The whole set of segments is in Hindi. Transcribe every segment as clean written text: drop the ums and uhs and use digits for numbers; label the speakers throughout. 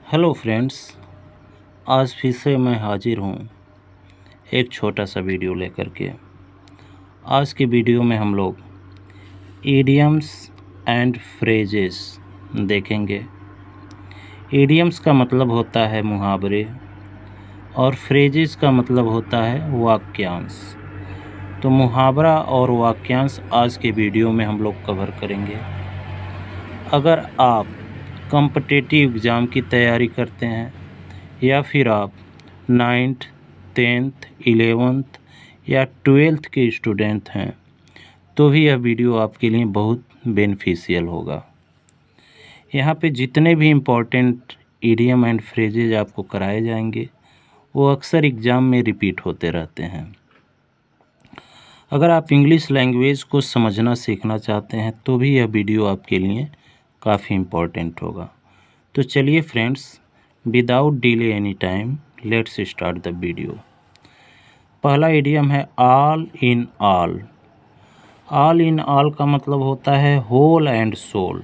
Speaker 1: हेलो फ्रेंड्स, आज फिर से मैं हाजिर हूँ एक छोटा सा वीडियो लेकर के। आज के वीडियो में हम लोग इडियम्स एंड फ्रेजेस देखेंगे। इडियम्स का मतलब होता है मुहावरे और फ्रेजेस का मतलब होता है वाक्यांश। तो मुहावरा और वाक्यांश आज के वीडियो में हम लोग कवर करेंगे। अगर आप कॉम्पिटिटिव एग्ज़ाम की तैयारी करते हैं या फिर आप 9th, 10th, 11th या 12th के स्टूडेंट हैं तो भी यह वीडियो आपके लिए बहुत बेनिफिशियल होगा। यहाँ पे जितने भी इम्पोर्टेंट इडियम एंड फ्रेजेज आपको कराए जाएंगे वो अक्सर एग्ज़ाम में रिपीट होते रहते हैं। अगर आप इंग्लिश लैंग्वेज को समझना सीखना चाहते हैं तो भी यह वीडियो आपके लिए काफ़ी इम्पोर्टेंट होगा। तो चलिए friends, without delay any time let's start the video. पहला इडियम है all in all. All in all का मतलब होता है होल एंड सोल।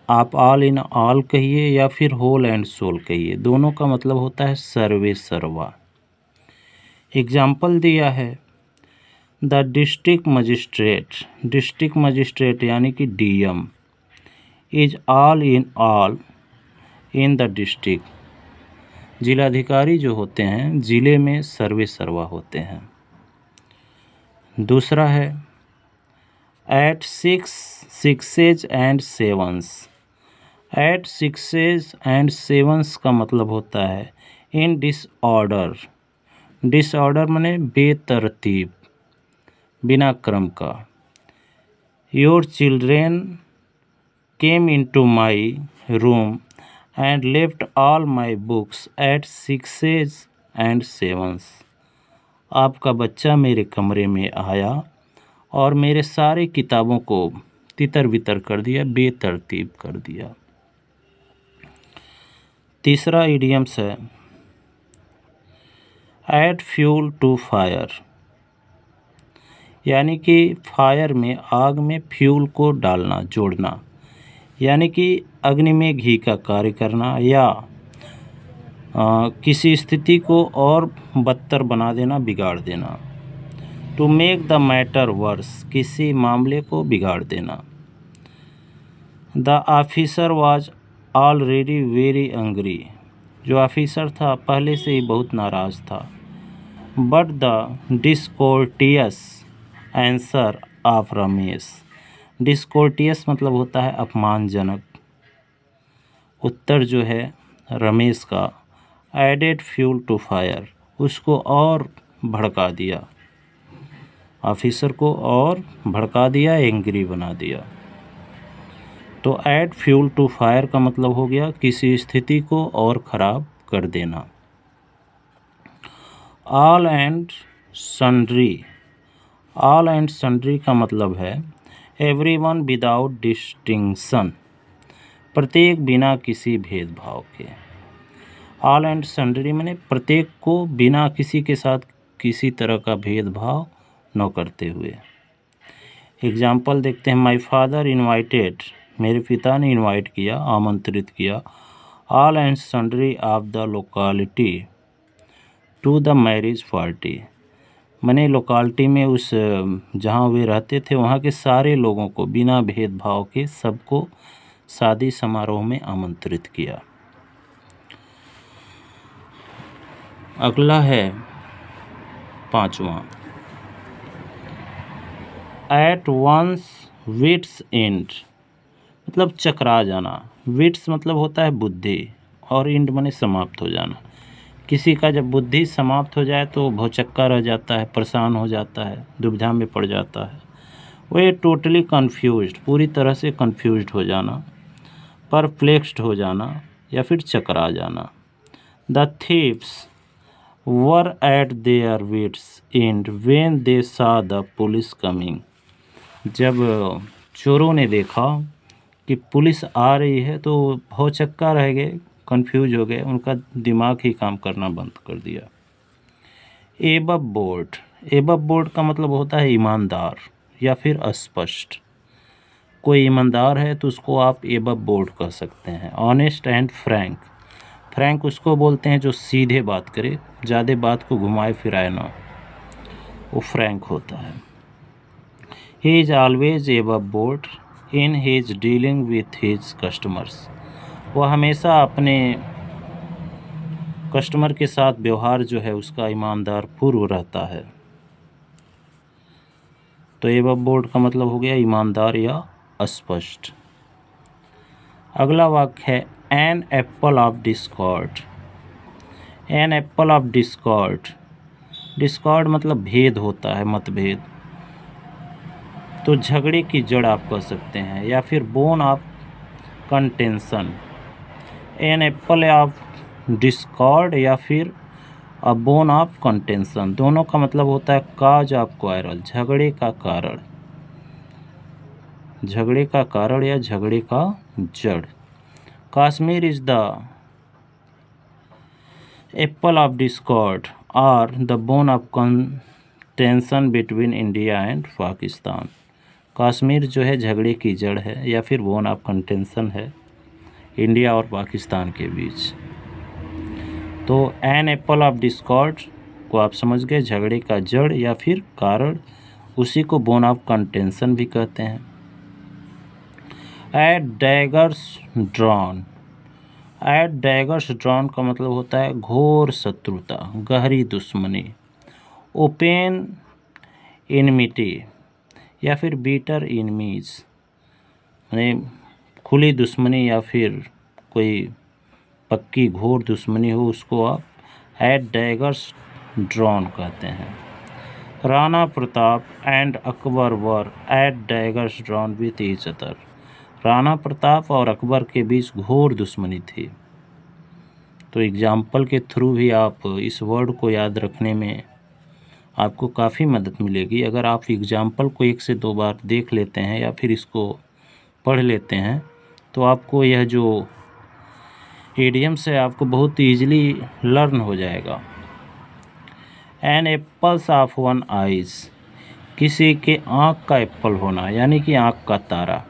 Speaker 1: आप ऑल इन ऑल कहिए या फिर होल एंड सोल कहिए, दोनों का मतलब होता है सर्वे सर्वा। एग्जाम्पल दिया है द डिस्ट्रिक्ट मजिस्ट्रेट यानी कि DM is all in the district. जिलाधिकारी जो होते हैं ज़िले में सर्वे सर्वा होते हैं। दूसरा है at sixes and sevens. At sixes and sevens का मतलब होता है इन डिसऑर्डर। डिसऑर्डर माने बेतरतीब, बिना क्रम का। Your children came into my room and left all my books at sixes and sevens। आपका बच्चा मेरे कमरे में आया और मेरे सारे किताबों को तितर बितर कर दिया, बेतरतीब कर दिया। तीसरा इडियम्स है ऐड फ्यूल टू फायर, यानी कि फायर में, आग में फ्यूल को डालना, जोड़ना, यानी कि अग्नि में घी का कार्य करना या किसी स्थिति को और बदतर बना देना, बिगाड़ देना। To make the matter worse, किसी मामले को बिगाड़ देना। The officer was already very angry. जो ऑफिसर था पहले से ही बहुत नाराज़ था। But the discourteous answer of Ramesh. Discourteous मतलब होता है अपमानजनक। उत्तर जो है रमेश का एडेड फ्यूल टू फायर, उसको और भड़का दिया, ऑफिसर को और भड़का दिया, एंग्री बना दिया। तो ऐड फ्यूल टू फायर का मतलब हो गया किसी स्थिति को और ख़राब कर देना। All and sundry. All and sundry का मतलब है एवरीवन विदाउट डिस्टिंक्शन, प्रत्येक बिना किसी भेदभाव के। ऑल एंड सन्ड्री माने प्रत्येक को बिना किसी के साथ किसी तरह का भेदभाव न करते हुए। एग्जाम्पल देखते हैं माय फादर इनवाइटेड, मेरे पिता ने इनवाइट किया, आमंत्रित किया, all and sundry of the locality to the marriage party. मैंने लोकालिटी में उस जहाँ वे रहते थे वहाँ के सारे लोगों को बिना भेदभाव के सबको शादी समारोह में आमंत्रित किया। अगला है पांचवा एट वंस विट्स एंड, मतलब चकरा जाना। विट्स मतलब होता है बुद्धि और एंड माने समाप्त हो जाना। किसी का जब बुद्धि समाप्त हो जाए तो भौचक्का रह जाता है, परेशान हो जाता है, दुविधा में पड़ जाता है। वह टोटली कन्फ्यूज्ड, पूरी तरह से कन्फ्यूज्ड हो जाना, परप्लेक्स्ड हो जाना या फिर चकरा जाना। The thieves were at their wits end when they saw the police coming. जब चोरों ने देखा कि पुलिस आ रही है तो भौचक्का रह गए, कंफ्यूज हो गए, उनका दिमाग ही काम करना बंद कर दिया। Above board. एबव बोर्ड का मतलब होता है ईमानदार या फिर अस्पष्ट। कोई ईमानदार है तो उसको आप एबव बोर्ड कह सकते हैं। ऑनेस्ट एंड फ्रैंक, फ्रैंक उसको बोलते हैं जो सीधे बात करे, ज़्यादा बात को घुमाए फिराए ना, वो फ्रैंक होता है। He is always above board in his dealing with his customers, वह हमेशा अपने कस्टमर के साथ व्यवहार जो है उसका ईमानदार पूर्व रहता है। तो एबव बोर्ड का मतलब हो गया ईमानदार या स्पष्ट। अगला वाक्य है an apple of discord. An apple of discord, discord मतलब भेद होता है, मतभेद। तो झगड़े की जड़ आप कह सकते हैं, या फिर bone of contention. An apple of discord या फिर अ बोन ऑफ कंटेंशन, दोनों का मतलब होता है काज ऑफ क्वारल, झगड़े का कारण, झगड़े का कारण या झगड़े का जड़। Kashmir is the apple of discord और the bone of contention between India and Pakistan. Kashmir जो है झगड़े की जड़ है या फिर बोन ऑफ कंटेंशन है इंडिया और पाकिस्तान के बीच। तो एन एप्पल ऑफ डिस्कॉर्ड को आप समझ गए, झगड़े का जड़ या फिर कारण, उसी को बोन ऑफ कंटेंशन भी कहते हैं। At daggers drawn, at daggers drawn का मतलब होता है घोर शत्रुता, गहरी दुश्मनी। ओपन इनमिटी या फिर बीटर इनमीज, यानी खुली दुश्मनी या फिर कोई पक्की घोर दुश्मनी हो, उसको आप एट डैगर्स ड्रॉन कहते हैं। Rana Pratap and Akbar were at daggers drawn with each other. Rana Pratap और अकबर के बीच घोर दुश्मनी थी। तो एग्जाम्पल के थ्रू भी आप इस वर्ड को याद रखने में आपको काफ़ी मदद मिलेगी। अगर आप एग्जाम्पल को 1 से 2 बार देख लेते हैं या फिर इसको पढ़ लेते हैं तो आपको यह जो इडियम्स है आपको बहुत ईजिली लर्न हो जाएगा। An apples of one eyes, किसी के आँख का एप्पल होना यानी कि आँख का तारा।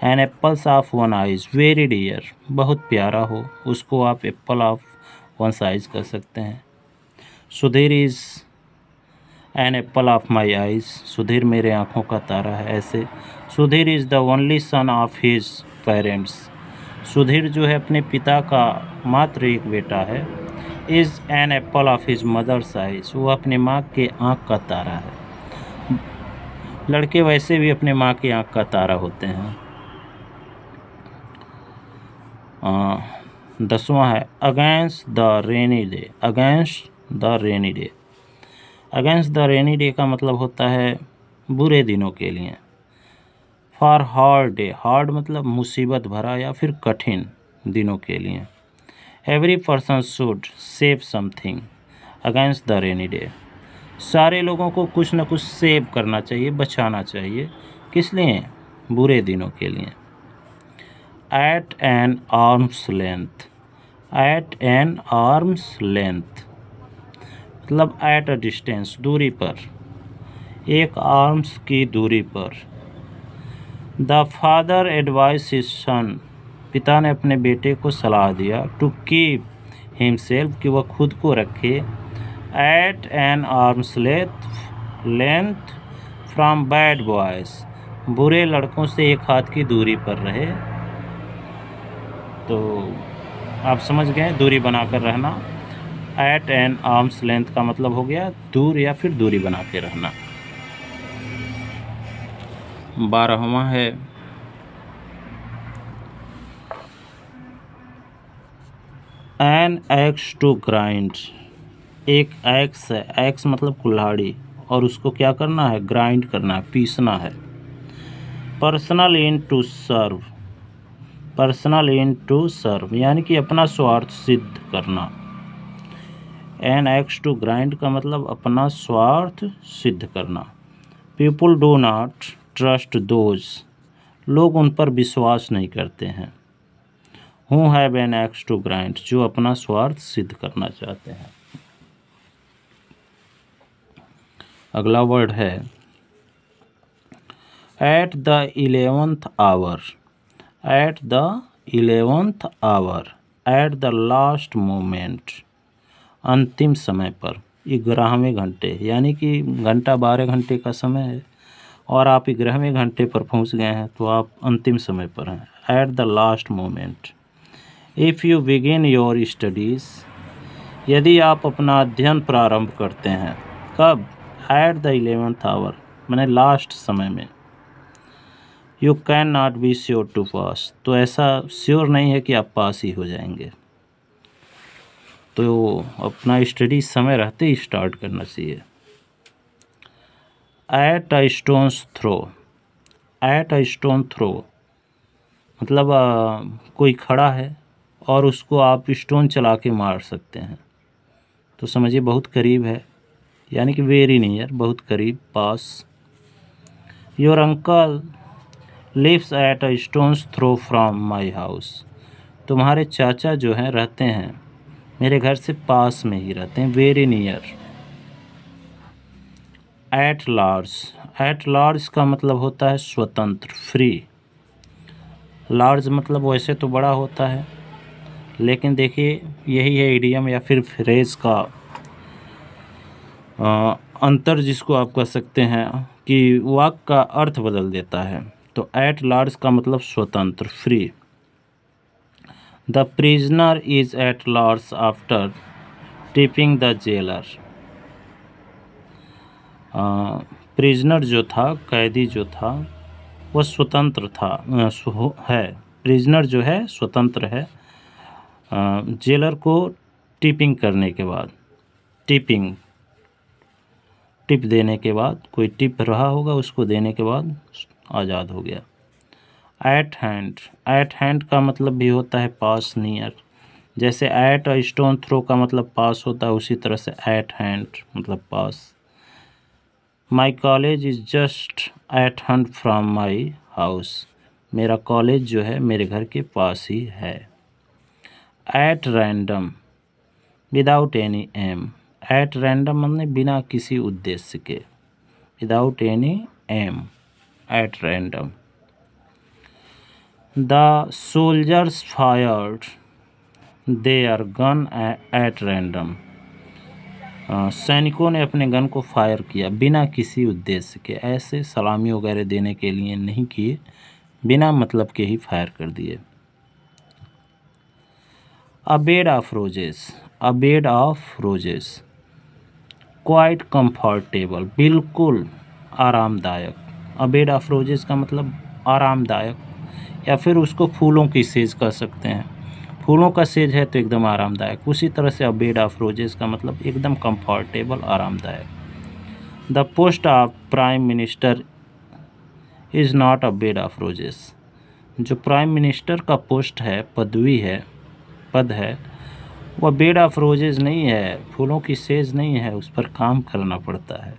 Speaker 1: An apples of one eyes very dear, बहुत प्यारा हो, उसको आप एप्पल ऑफ वन आइज कर सकते हैं। Sudhir is an apple of my eyes, Sudhir मेरे आँखों का तारा है। ऐसे Sudhir is the only son of his parents, Sudhir जो है अपने पिता का मात्र एक बेटा है। Is an apple of his mother's eyes, वो अपने माँ के आँख का तारा है। लड़के वैसे भी अपने माँ की आँख का तारा होते हैं। 10वां है against the rainy day, against the rainy day. Against the rainy day का मतलब होता है बुरे दिनों के लिए। फॉर हार्ड डे, हार्ड मतलब मुसीबत भरा या फिर कठिन दिनों के लिए। Every person should save something against the rainy day, सारे लोगों को कुछ न कुछ सेव करना चाहिए, बचाना चाहिए। किस लिए? बुरे दिनों के लिए। At an arms length, at an arms length मतलब एट अ डिस्टेंस, दूरी पर, एक आर्म्स की दूरी पर। The father advise his son, पिता ने अपने बेटे को सलाह दिया। टू कीप हिमसेल्फ, कि वह खुद को रखे। At an arms length from bad boys, बुरे लड़कों से एक हाथ की दूरी पर रहे। तो आप समझ गए दूरी बनाकर रहना। एट एन आर्म्स लेंथ का मतलब हो गया दूर या फिर दूरी बना के रहना। 12वां है एन एक्स टू ग्राइंड, एक एक्स है, एक्स मतलब कुल्हाड़ी, और उसको क्या करना है? ग्राइंड करना है, पीसना है। Personal end to serve, personal end to serve यानी कि अपना स्वार्थ सिद्ध करना। एन एक्स टू ग्राइंड का मतलब अपना स्वार्थ सिद्ध करना। People do not trust those, लोग उन पर विश्वास नहीं करते हैं। Who have an axe to grind, जो अपना स्वार्थ सिद्ध करना चाहते हैं। अगला वर्ड है eight the 11th hour, eight the 11th hour, eight the last moment, अंतिम समय पर, 11वें घंटे, यानी कि घंटा 12 घंटे का समय है और आप 11वें घंटे पर पहुंच गए हैं तो आप अंतिम समय पर हैं। At the last moment. If you begin your studies, यदि आप अपना अध्ययन प्रारंभ करते हैं, कब? एट द 11th hour, मैंने लास्ट समय में। You can not be sure to pass, तो ऐसा श्योर नहीं है कि आप पास ही हो जाएंगे, तो अपना स्टडी समय रहते ही स्टार्ट करना चाहिए। At a stone's throw, at a stone throw मतलब कोई खड़ा है और उसको आप स्टोन चला के मार सकते हैं, तो समझिए बहुत करीब है, यानी कि वेरी नियर, बहुत करीब, पास। Your uncle lives at a stone's throw from my house, तुम्हारे चाचा जो हैं रहते हैं मेरे घर से पास में ही रहते हैं, very near. At large, at large का मतलब होता है स्वतंत्र, फ्री। लार्ज मतलब वैसे तो बड़ा होता है, लेकिन देखिए यही है इडियम या फिर फ्रेज का अंतर, जिसको आप कह सकते हैं कि वाक्य का अर्थ बदल देता है। तो एट लार्ज का मतलब स्वतंत्र, free. The prisoner is at large after tipping the jailer, prisoner जो था, कैदी जो था, वह स्वतंत्र था, है। प्रिजनर जो है स्वतंत्र है जेलर को टिपिंग करने के बाद, टिपिंग, टिप देने के बाद, कोई टिप रहा होगा उसको देने के बाद आज़ाद हो गया। एट हैंड, एट हैंड का मतलब भी होता है पास, नियर। जैसे एट अ स्टोन थ्रो का मतलब पास होता है, उसी तरह से एट हैंड मतलब पास। My college is just at hand from my house, मेरा कॉलेज जो है मेरे घर के पास ही है। At random without any aim, at random मतलब बिना किसी उद्देश्य के, without any aim, at random. The soldiers fired their gun at random, सैनिकों ने अपने गन को फायर किया बिना किसी उद्देश्य के, ऐसे सलामी वगैरह देने के लिए नहीं किए, बिना मतलब के ही फायर कर दिए। A bed of roses, a bed of roses, quite comfortable, बिल्कुल आरामदायक। अ बेड ऑफ रोजेस का मतलब आरामदायक, या फिर उसको फूलों की सेज कह सकते हैं, फूलों का सेज है तो एकदम आरामदायक, उसी तरह से अ बेड ऑफ रोजेस का मतलब एकदम कंफर्टेबल, आरामदायक। The post of prime minister is not a bed of roses, जो प्राइम मिनिस्टर का पोस्ट है, पदवी है, पद है, वह बेड ऑफ रोजेज नहीं है, फूलों की सेज नहीं है, उस पर काम करना पड़ता है।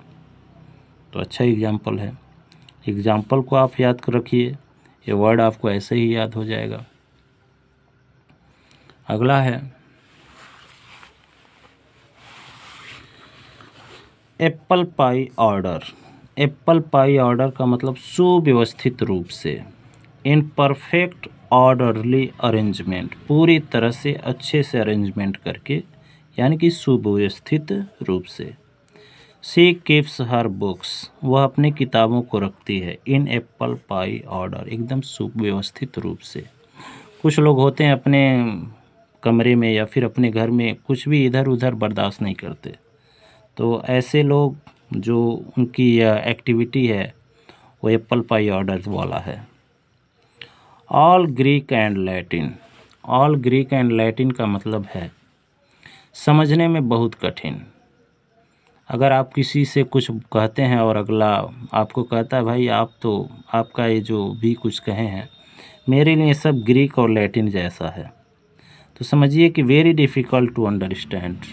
Speaker 1: तो अच्छा एग्जाम्पल है, एग्जाम्पल को आप याद कर रखिए, ये वर्ड आपको ऐसे ही याद हो जाएगा। अगला है apple pie order, apple pie order का मतलब सुव्यवस्थित रूप से, इन परफेक्ट ऑर्डरली अरेंजमेंट, पूरी तरह से अच्छे से अरेंजमेंट करके, यानी कि सुव्यवस्थित रूप से। शी कीप्स हर बुक्स, वह अपनी किताबों को रखती है, इन एप्पल पाई ऑर्डर, एकदम सुव्यवस्थित रूप से। कुछ लोग होते हैं अपने कमरे में या फिर अपने घर में कुछ भी इधर उधर बर्दाश्त नहीं करते, तो ऐसे लोग जो उनकी एक्टिविटी है वो एप्पल पाई ऑर्डर वाला है। All Greek and Latin, all Greek and Latin का मतलब है समझने में बहुत कठिन। अगर आप किसी से कुछ कहते हैं और अगला आपको कहता है भाई आप तो, आपका ये जो भी कुछ कहे हैं मेरे लिए सब ग्रीक और लैटिन जैसा है, तो समझिए कि वेरी डिफ़िकल्ट टू अंडरस्टैंड,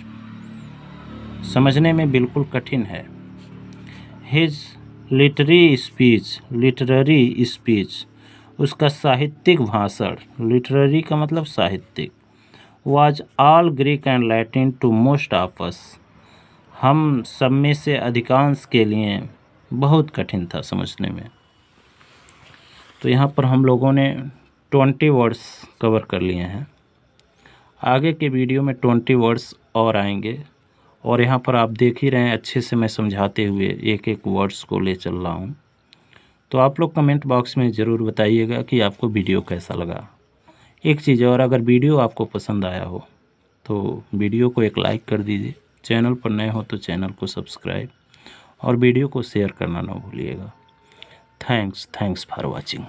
Speaker 1: समझने में बिल्कुल कठिन है। His literary speech, literary speech उसका साहित्यिक भाषण, लिटरेरी का मतलब साहित्यिक, was all Greek and Latin to most of us, हम सब में से अधिकांश के लिए बहुत कठिन था समझने में। तो यहाँ पर हम लोगों ने 20 वर्ड्स कवर कर लिए हैं। आगे के वीडियो में 20 वर्ड्स और आएंगे और यहाँ पर आप देख ही रहे हैं अच्छे से मैं समझाते हुए एक एक वर्ड्स को ले चल रहा हूँ। तो आप लोग कमेंट बॉक्स में ज़रूर बताइएगा कि आपको वीडियो कैसा लगा। एक चीज़ और, अगर वीडियो आपको पसंद आया हो तो वीडियो को एक लाइक कर दीजिए, चैनल पर नए हो तो चैनल को सब्सक्राइब और वीडियो को शेयर करना ना भूलिएगा। Thanks for watching.